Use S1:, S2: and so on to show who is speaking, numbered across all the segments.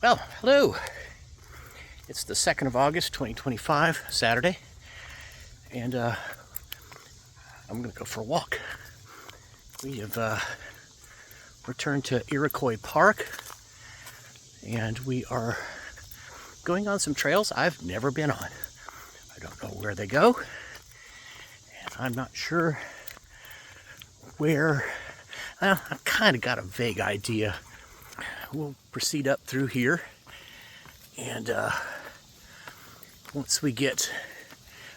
S1: Well, hello. It's the 2nd of August, 2025, Saturday, and I'm going to go for a walk. We have returned to Iroquois Park, and we are going on some trails I've never been on. I don't know where they go, and I'm not sure where. I've kind of got a vague idea. We'll proceed up through here, and once we get,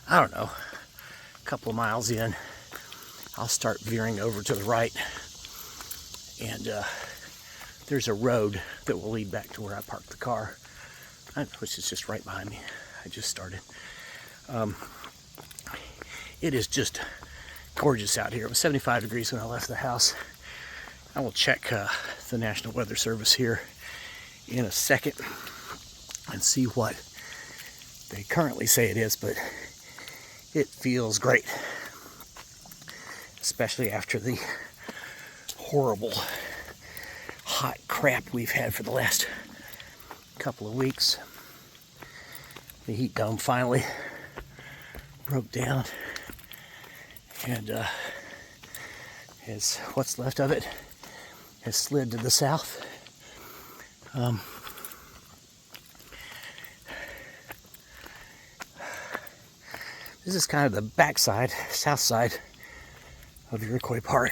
S1: I don't know, a couple of miles in, I'll start veering over to the right, and there's a road that will lead back to where I parked the car, which is just right behind me. I just started. It is just gorgeous out here. It was 75 degrees when I left the house. I will check the National Weather Service here in a second and see what they currently say it is, but it feels great, especially after the horrible hot crap we've had for the last couple of weeks. The heat dome finally broke down, and as what's left of it has slid to the south. This is kind of the backside, south side of Iroquois Park.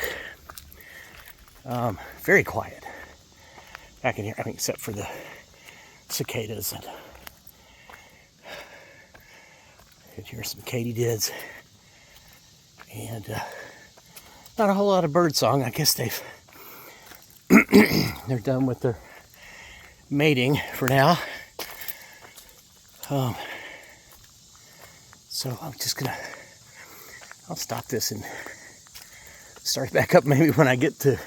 S1: Very quiet back in here, I mean, except for the cicadas, and you can hear some katydids, and not a whole lot of bird song. I guess they're done with their mating for now. So I'm just I'll stop this and start back up maybe when I get to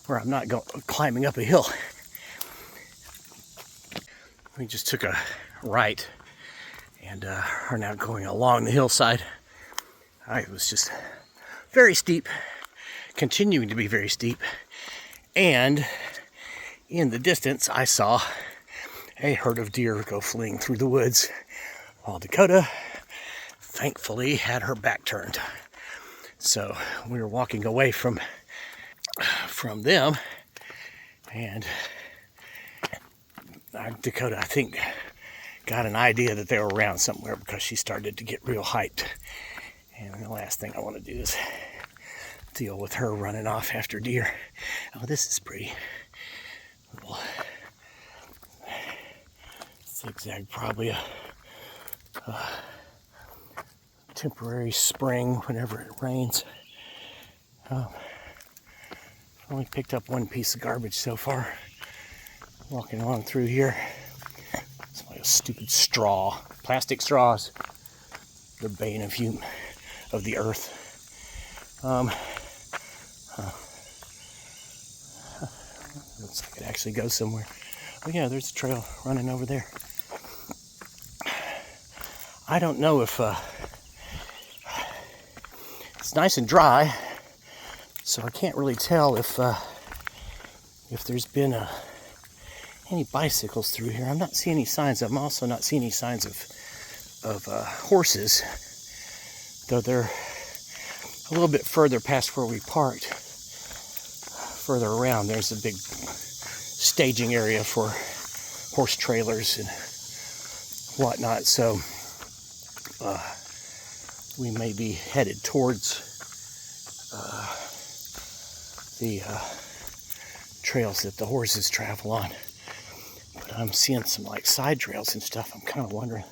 S1: where I'm not climbing up a hill. We just took a right and are now going along the hillside. It was just very steep, continuing to be very steep. And in the distance, I saw a herd of deer go fleeing through the woods, while Dakota thankfully had her back turned. So we were walking away from them, and Dakota, I think, got an idea that they were around somewhere because she started to get real hyped. And the last thing I want to do is deal with her running off after deer. Oh, this is pretty. Little zigzag, probably a temporary spring whenever it rains. Only picked up one piece of garbage so far. Walking along through here. It's like a stupid straw. Plastic straws. The bane of the earth. Looks like it actually goes somewhere. Oh yeah, there's a trail running over there. I don't know if it's nice and dry, so I can't really tell if there's been any bicycles through here. I'm not seeing any signs. I'm also not seeing any signs of horses, though they're a little bit further past where we parked. Further around, there's a big staging area for horse trailers and whatnot, so we may be headed towards the trails that the horses travel on. But I'm seeing some like side trails and stuff. I'm kind of wondering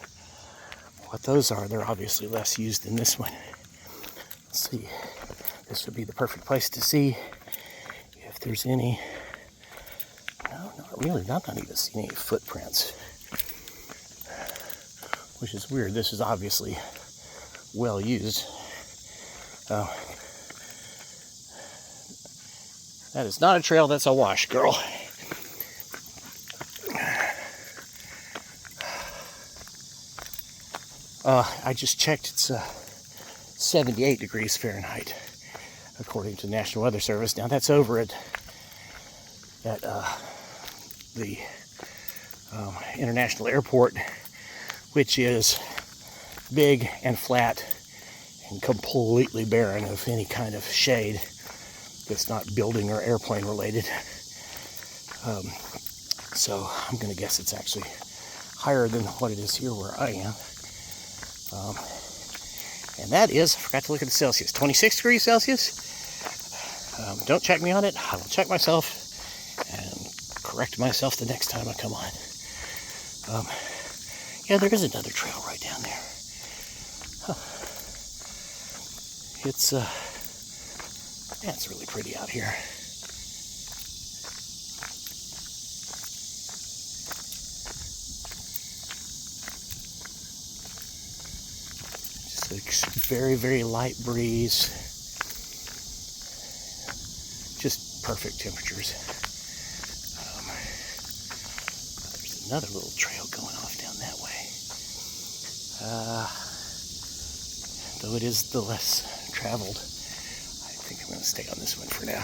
S1: what those are. They're obviously less used than this one. Let's see. This would be the perfect place to see if there's any. No, not really. I'm not even seeing any footprints, which is weird. This is obviously well used. That is not a trail, that's a wash, girl. I just checked, it's 78 degrees Fahrenheit, according to the National Weather Service. Now that's over at the International Airport, which is big and flat and completely barren of any kind of shade that's not building or airplane related. So I'm going to guess it's actually higher than what it is here where I am. And that is, I forgot to look at the Celsius, 26 degrees Celsius. Don't check me on it. I will check myself and correct myself the next time I come on. Yeah, there is another trail right down there. Huh. Yeah, it's really pretty out here. Just a very, very light breeze. Just perfect temperatures. There's another little trail going off down that way. Though it is the less traveled, I think I'm going to stay on this one for now.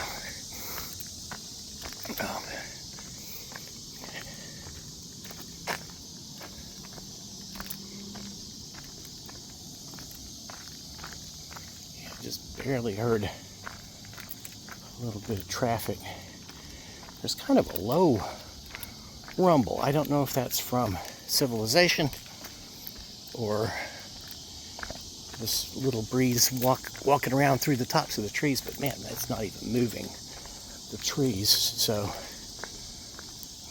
S1: Yeah, just barely heard a little bit of traffic. There's kind of a low rumble. I don't know if that's from civilization or this little breeze walking around through the tops of the trees, but man, that's not even moving the trees. So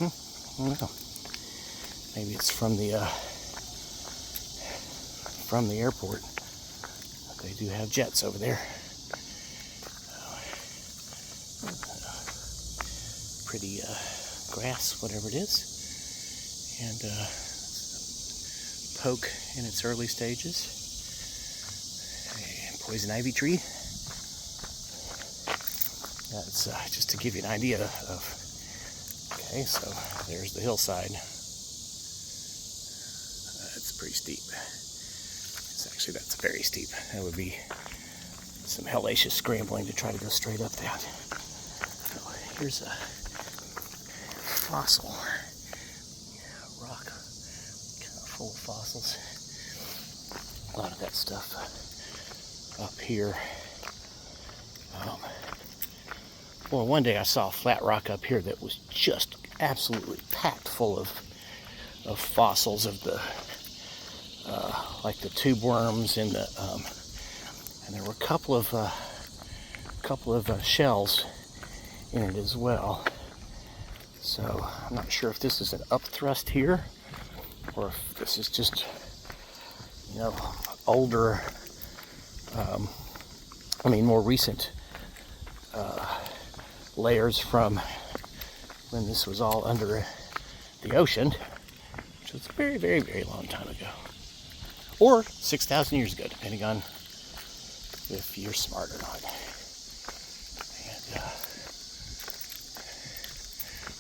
S1: I don't know. Maybe it's from the airport. They do have jets over there. Pretty grass, whatever it is, and poke in its early stages. A poison ivy tree. That's just to give you an idea of. Okay, so there's the hillside. It's pretty steep. That's very steep. That would be some hellacious scrambling to try to go straight up that. So here's a fossil rock, kind of full of fossils. A lot of that stuff up here. Well, one day I saw a flat rock up here that was just absolutely packed full of fossils of the like the tube worms and and there were a couple of shells in it as well. So I'm not sure if this is an upthrust here or if this is just, older, more recent layers from when this was all under the ocean, which was a very, very, very long time ago. Or 6,000 years ago, depending on if you're smart or not. And,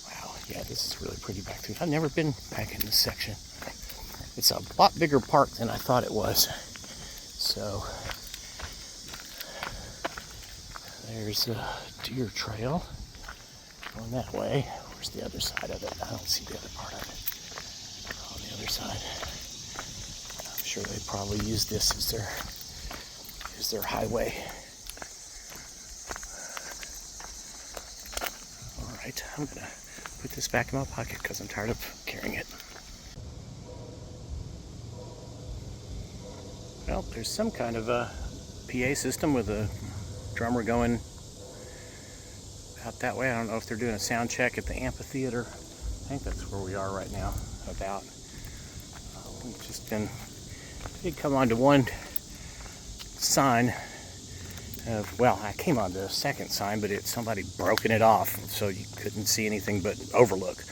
S1: wow, yeah, this is really pretty back through. I've never been back in this section. It's a lot bigger park than I thought it was. So, there's a deer trail going that way. Where's the other side of it? I don't see the other part of it. On the other side. I'm sure they probably use this as their highway. Alright, I'm going to put this back in my pocket because I'm tired of carrying it. Well, there's some kind of a PA system with a drummer going out that way. I don't know if they're doing a sound check at the amphitheater. I think that's where we are right now, about. We've just did come onto one sign I came on the second sign, but somebody broken it off, so you couldn't see anything but overlook.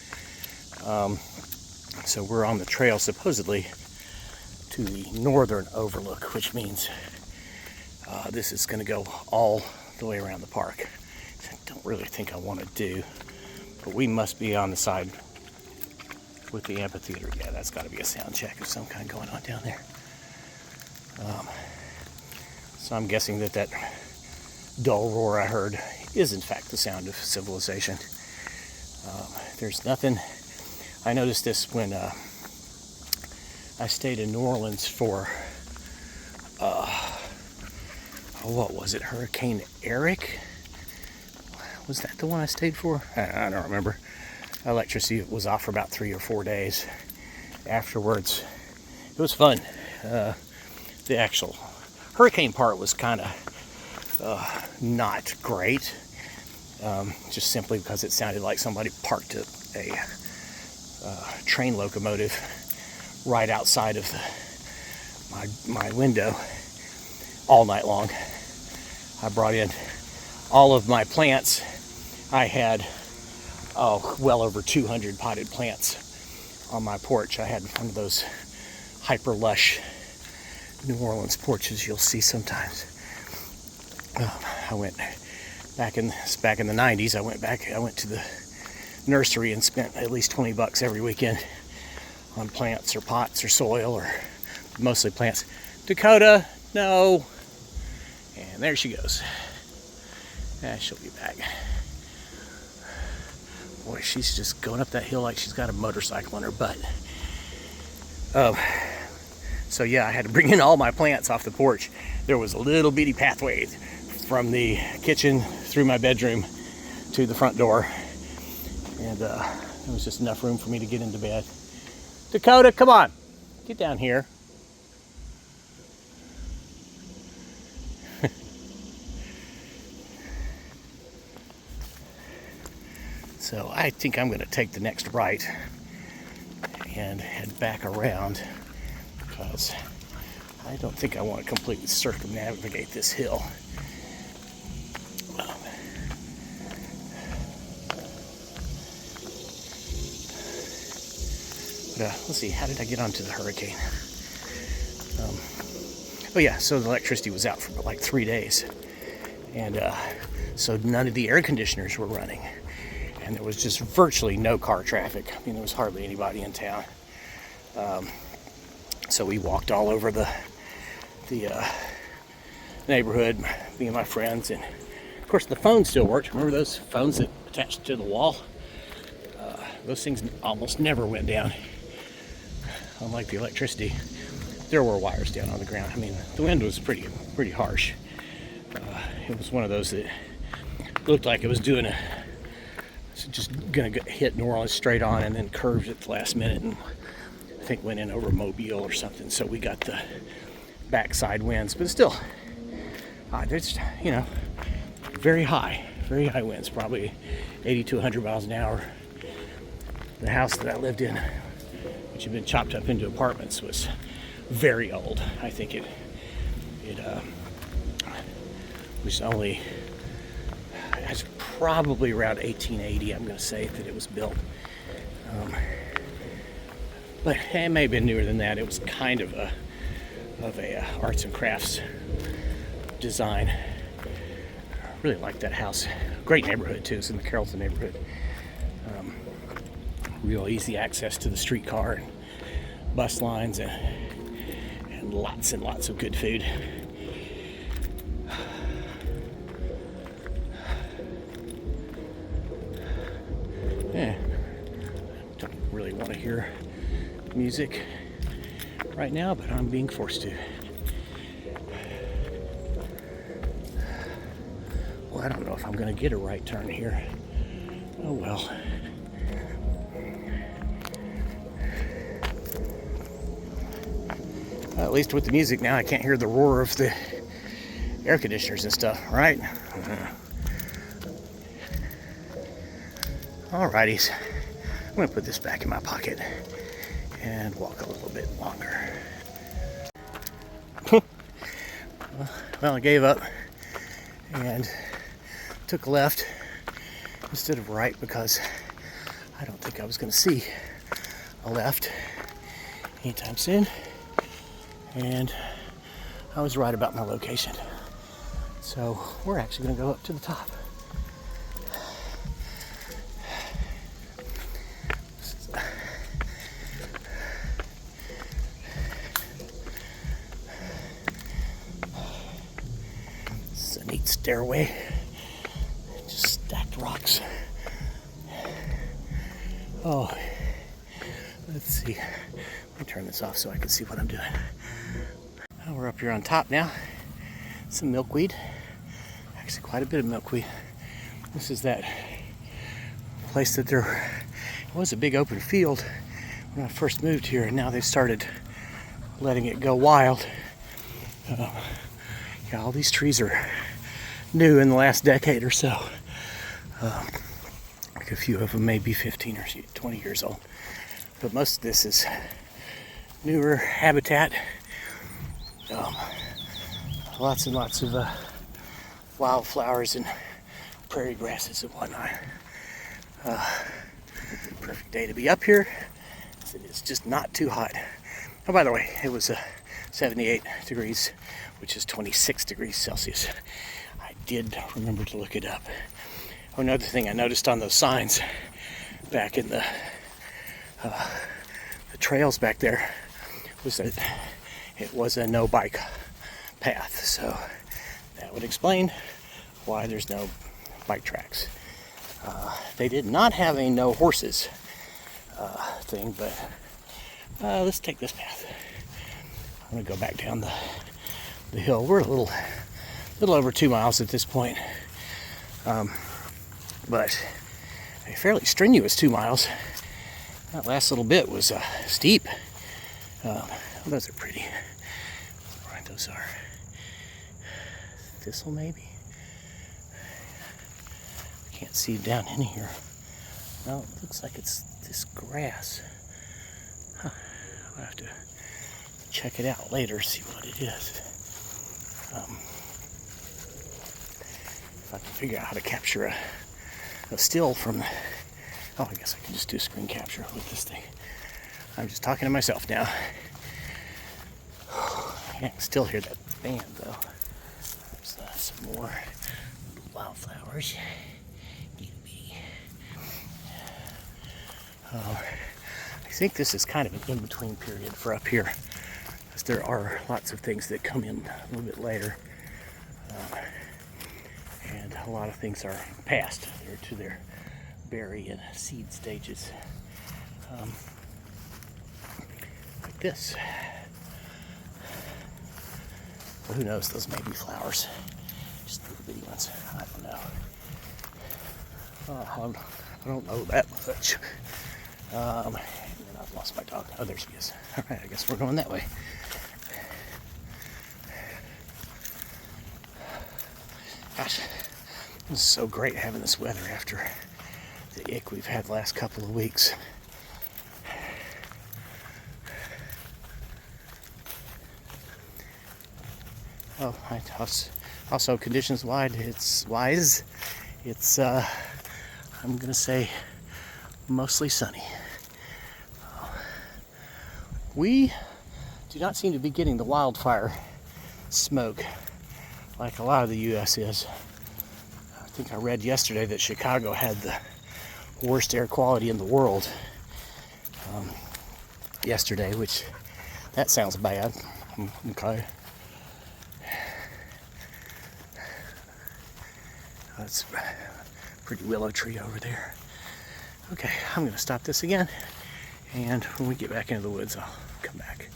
S1: So we're on the trail supposedly to the northern overlook, which means this is going to go all the way around the park. I don't really think I want to do, but we must be on the side with the amphitheater. Yeah, that's got to be a sound check of some kind going on down there. So I'm guessing that dull roar I heard is in fact the sound of civilization. There's nothing. I noticed this when I stayed in New Orleans for, what was it, Hurricane Eric? Was that the one I stayed for? I don't remember. Electricity was off for about 3 or 4 days afterwards. It was fun. The actual hurricane part was kind of not great, just simply because it sounded like somebody parked a train locomotive right outside of my window all night long. I brought in all of my plants. I had well over 200 potted plants on my porch. I had one of those hyper lush New Orleans porches you'll see sometimes. I went back in the 90s. I went to the nursery and spent at least $20 every weekend on plants or pots or soil, or mostly plants. Dakota, no. And there she goes. She'll be back. Boy, she's just going up that hill like she's got a motorcycle on her butt. So yeah, I had to bring in all my plants off the porch. There was a little bitty pathway from the kitchen through my bedroom to the front door. And there was just enough room for me to get into bed. Dakota, come on. Get down here. So I think I'm going to take the next right and head back around, because I don't think I want to completely circumnavigate this hill. Let's see, how did I get onto the hurricane? Oh yeah, so the electricity was out for like 3 days. And so none of the air conditioners were running. And there was just virtually no car traffic. I mean, there was hardly anybody in town. So we walked all over the neighborhood, me and my friends. And of course the phone still worked. Remember those phones that attached to the wall? Those things almost never went down. Unlike the electricity, there were wires down on the ground. I mean, the wind was pretty harsh. It was one of those that looked like it was just gonna hit New Orleans straight on, and then curved at the last minute, and I think went in over Mobile or something. So we got the backside winds, but still, there's very high winds, probably 80 to 100 miles an hour. The house that I lived in, which had been chopped up into apartments, was very old. I think it was only, it's probably around 1880, I'm going to say, that it was built. But it may have been newer than that. It was kind of a arts and crafts design. I really like that house. Great neighborhood too. It's in the Carrollton neighborhood. Real easy access to the streetcar and bus lines, and lots of good food. Yeah, don't really want to hear music right now, but I'm being forced to. Well, I don't know if I'm going to get a right turn here. Oh well. At least with the music now, I can't hear the roar of the air conditioners and stuff, right? Alrighties, I'm gonna put this back in my pocket and walk a little bit longer. Well, I gave up and took a left instead of right, because I don't think I was gonna see a left anytime soon. And I was right about my location. So we're actually going to go up to the top. This is a neat stairway. Just stacked rocks. Oh, Let's see. Let me turn this off so I can see what I'm doing. Well, we're up here on top now. Some milkweed. Actually, quite a bit of milkweed. This is that place that there was a big open field when I first moved here, and now they've started letting it go wild. Yeah, all these trees are new in the last decade or so. Like a few of them may be 15 or 20 years old. But most of this is newer habitat. Lots and lots of wildflowers and prairie grasses and whatnot. Perfect day to be up here. It's just not too hot. Oh, by the way, it was 78 degrees, which is 26 degrees Celsius. I did remember to look it up. Oh, another thing I noticed on those signs back in the trails back there was that it was a no bike path, so that would explain why there's no bike tracks. They did not have a no horses thing, but let's take this path. I'm gonna go back down the hill. We're a little over 2 miles at this point, but a fairly strenuous 2 miles. That last little bit was steep. Those are pretty. Right, those are thistle maybe. Can't see down in here. No, it looks like it's this grass. Huh. I'll have to check it out later, see what it is. If I can figure out how to capture a still from the... Oh, I guess I can just do screen capture with this thing. I'm just talking to myself now. I can still hear that band, though. There's some more wildflowers. I think this is kind of an in-between period for up here, because there are lots of things that come in a little bit later, and a lot of things are past. They're to their berry and seed stages, like this. But who knows? Those may be flowers, just little bitty ones. I don't know. I don't know that much. And then I've lost my dog. Oh, there she is. All right, I guess we're going that way. Gosh, this is so great having this weather after the ick we've had the last couple of weeks. Oh, also conditions wise, it's I'm gonna say mostly sunny. We do not seem to be getting the wildfire smoke like a lot of the U.S. is. I think I read yesterday that Chicago had the worst air quality in the world yesterday, which that sounds bad. Okay. That's a pretty willow tree over there. Okay, I'm going to stop this again, and when we get back into the woods, I'll come back.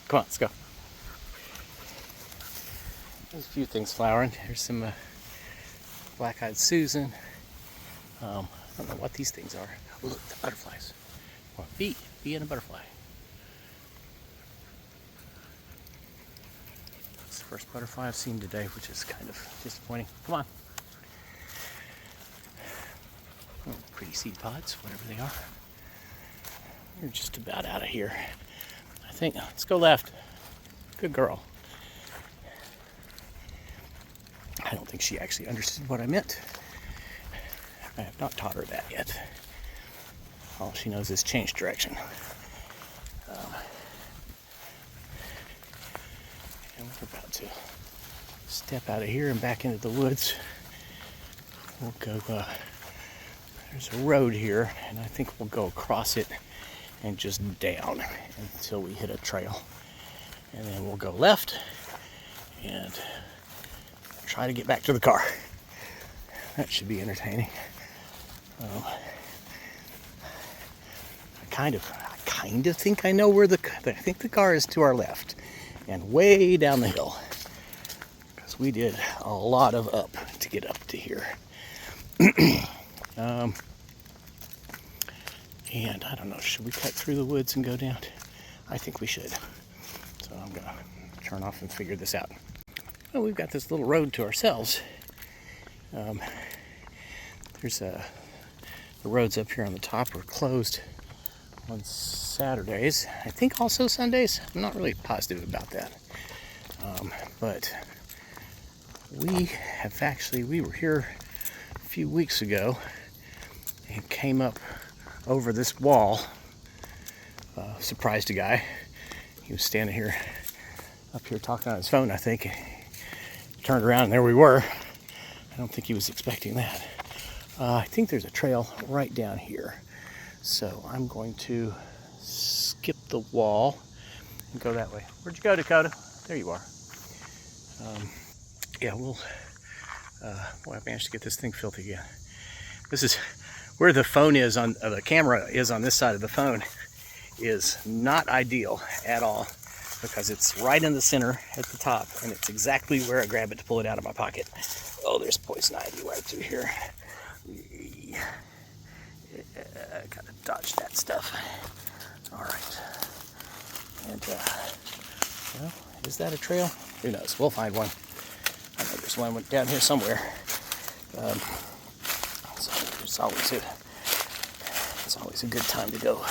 S1: Come on, let's go. There's a few things flowering. There's some black-eyed Susan. I don't know what these things are. Oh, look, the butterflies. Or a bee and a butterfly. It's the first butterfly I've seen today, which is kind of disappointing. Come on. Oh, pretty seed pods, whatever they are. We're just about out of here. I think, let's go left. Good girl. I don't think she actually understood what I meant. I have not taught her that yet. All she knows is change direction. And we're about to step out of here and back into the woods. We'll go, there's a road here, and I think we'll go across it and just down until we hit a trail. And then we'll go left and try to get back to the car. That should be entertaining. I kind of think I know where I think the car is to our left and way down the hill, because we did a lot of up to get up to here. And I don't know, should we cut through the woods and go down? I think we should. So I'm gonna turn off and figure this out. Well, we've got this little road to ourselves. There's the roads up here on the top are closed on Saturdays. I think also Sundays. I'm not really positive about that. But we were here a few weeks ago and came up over this wall. Surprised a guy. He was standing here, up here talking on his phone, I think. He turned around and there we were. I don't think he was expecting that. I think there's a trail right down here. So I'm going to skip the wall and go that way. Where'd you go, Dakota? There you are. Yeah, boy, I managed to get this thing filthy again. This is where the phone is on, the camera is on this side of the phone, is not ideal at all, because it's right in the center at the top, and it's exactly where I grab it to pull it out of my pocket. Oh, there's poison ivy right through here. Gotta dodge that stuff. All right. And, well, is that a trail? Who knows? We'll find one. I know there's one down here somewhere. So it's always a good time to go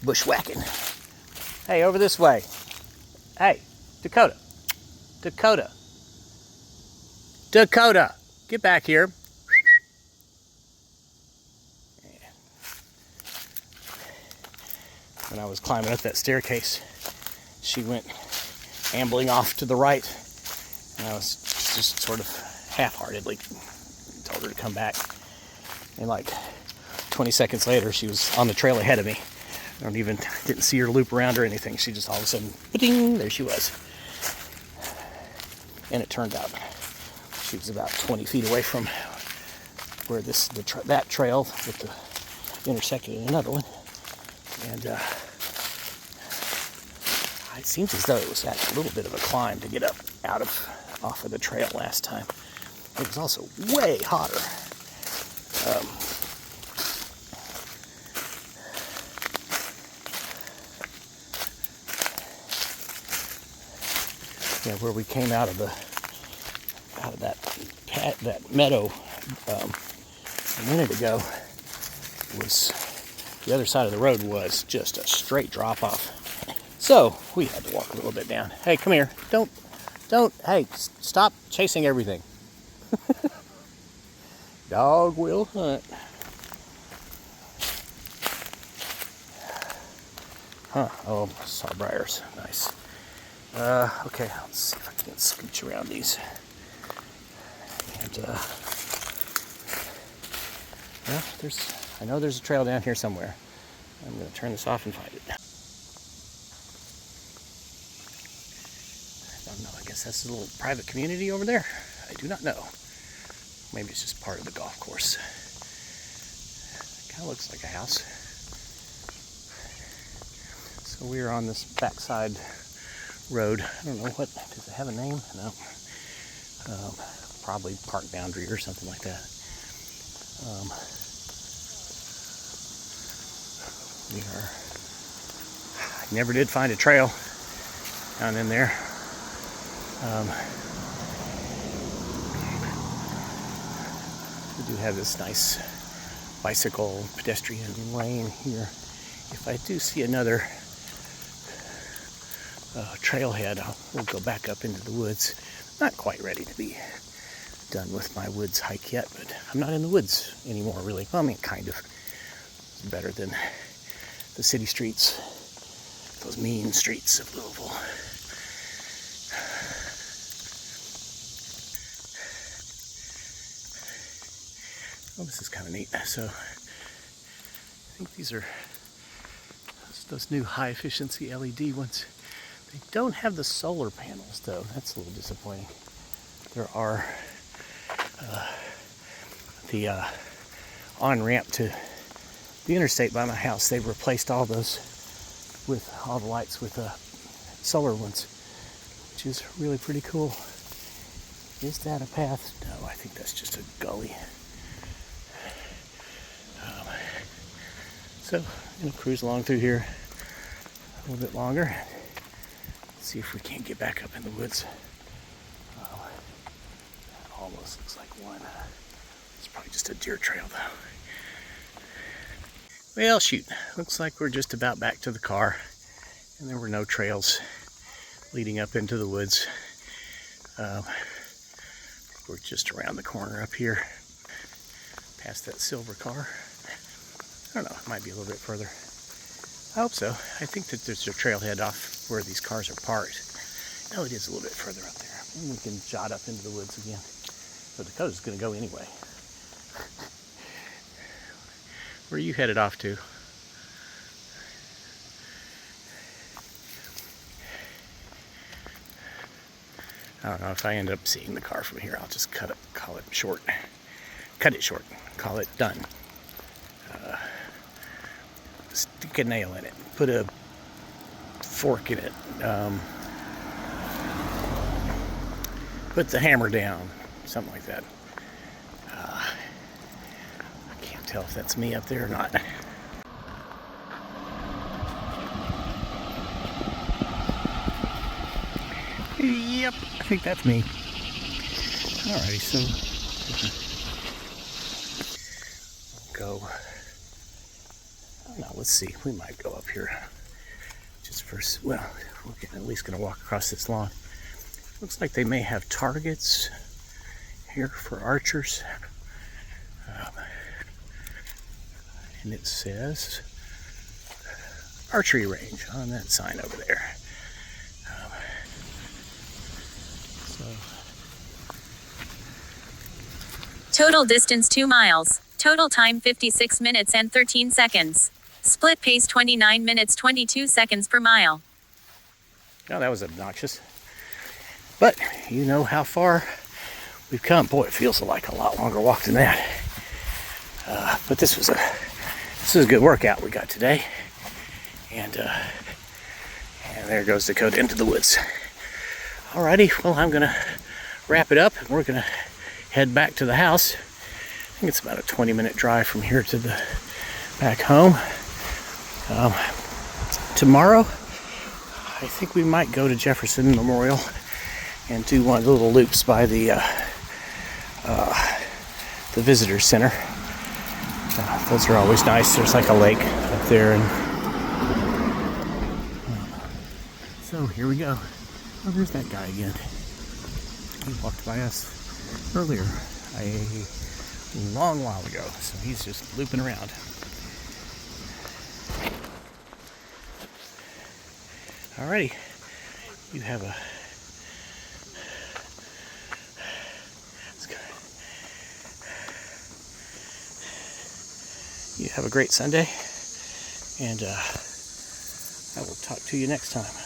S1: bushwhacking. Hey, over this way. Hey, Dakota. Dakota, get back here. When I was climbing up that staircase, she went ambling off to the right, and I was just sort of half-heartedly told her to come back. And like 20 seconds later, she was on the trail ahead of me. I didn't see her loop around or anything. She just all of a sudden, ding, there she was. And it turned out she was about 20 feet away from where that trail with the intersected in another one. And it seems as though it was at a little bit of a climb to get off of the trail last time. It was also way hotter. Yeah, where we came out of that meadow a minute ago, was the other side of the road was just a straight drop off. So we had to walk a little bit down. Hey, come here. Hey, stop chasing everything. Dog will hunt. Huh, oh, sawbriars, nice. Okay, let's see if I can scooch around these. And, well, I know there's a trail down here somewhere. I'm going to turn this off and find it. I don't know, I guess that's a little private community over there. I do not know. Maybe it's just part of the golf course. Kind of looks like a house. So we're on this backside road. I don't know does it have a name? No. Probably park boundary or something like that. I never did find a trail down in there. We do have this nice bicycle pedestrian lane here. If I do see another trailhead, we'll go back up into the woods. Not quite ready to be done with my woods hike yet, but I'm not in the woods anymore, really. Well, I mean, kind of. It's better than the city streets, those mean streets of Louisville. Oh, this is kind of neat. So I think these are those new high efficiency LED ones. They don't have the solar panels though. That's a little disappointing. There are the on-ramp to the interstate by my house. They've replaced all those with all the lights with solar ones, which is really pretty cool. Is that a path? No, I think that's just a gully. So I'm going to cruise along through here a little bit longer. See if we can't get back up in the woods. That almost looks like one. It's probably just a deer trail though. Well, shoot. Looks like we're just about back to the car. And there were no trails leading up into the woods. We're just around the corner up here, past that silver car. I don't know, it might be a little bit further. I hope so. I think that there's a trailhead off where these cars are parked. No, it is a little bit further up there. And we can jot up into the woods again. So Dakota's going to go anyway. Where are you headed off to? I don't know, if I end up seeing the car from here, I'll just call it short. Cut it short. Call it done. Stick a nail in it. Put a fork in it. Put the hammer down. Something like that. I can't tell if that's me up there or not. Yep, I think that's me. Alrighty, so we'll go. Now let's see. We might go up here. Just first. Well, we're at least going to walk across this lawn. Looks like they may have targets here for archers. And it says archery range on that sign over there.
S2: Total distance 2 miles. Total time 56 minutes and 13 seconds. Split pace 29 minutes 22 seconds per mile.
S1: Oh, that was obnoxious. But you know how far we've come. Boy, it feels like a lot longer walk than that. But this was a good workout we got today. And there goes Dakota into the woods. Alrighty, well, I'm gonna wrap it up and we're gonna head back to the house. I think it's about a 20-minute drive from here to the back home. Tomorrow, I think we might go to Jefferson Memorial and do one of the little loops by the visitor center. Those are always nice. There's like a lake up there, and so here we go. Oh, there's that guy again. He walked by us earlier a long while ago, so he's just looping around. Alrighty, you have a great Sunday, and I will talk to you next time.